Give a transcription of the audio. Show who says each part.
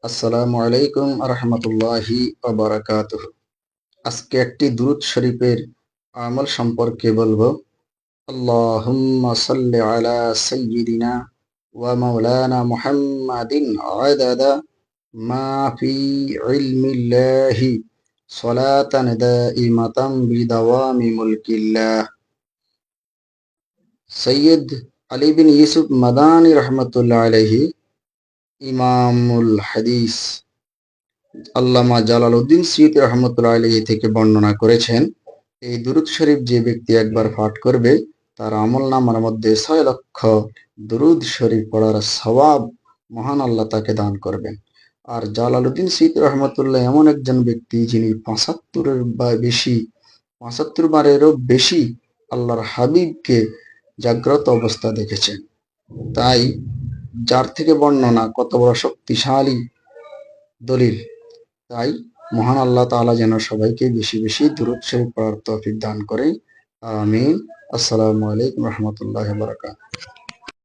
Speaker 1: আসসালামু আলাইকুম রহমতুল্লাহি ওয়া বারাকাতুহু। আজকে একটি দুরূদ শরীফের আমল সম্পর্কে বলবো। আল্লাহুম্মা সাল্লি আলা সাইয়্যিদিনা ওয়া মাওলানা মুহাম্মাদিন আদাদা মা ফি ইলমিল্লাহি সালাতান দাইমাতান বিদাওয়ামি মুলকিল্লাহ। সৈয়দ আলী বিন ইউসুফ মাদানী রহমতুল্লাহ আলাইহি, ইমামুল হাদিস, আল্লামা জালালউদ্দিন সৈয়দী রহমতুল্লাহ আলাইহি থেকে বর্ণনা করেছেন, এই দুরূদ শরীফ যে ব্যক্তি একবার পাঠ করবে তার আমলনামার মধ্যে ৬ লক্ষ দুরূদ শরীফ পড়ার সওয়াব মহান আল্লাহ তাকে দান করবেন। আর জালালউদ্দিন সৈয়দী রহমতুল্লাহ এমন একজন ব্যক্তি যিনি ৭৫ বারেরও বেশি আল্লাহর হাবিবকে জাগ্রত অবস্থা দেখেছেন। তাই যার থেকে বর্ণনা কত বড় শক্তিশালী দলিল। তাই মহান আল্লাহ তাআলা যেন সবাইকে বেশি বেশি দুরূদ শরীফ পড়ার তৌফিক দান করে। আমিন। আসসালামু আলাইকুম রহমতুল্লাহি ওয়া বারাকাতুহু।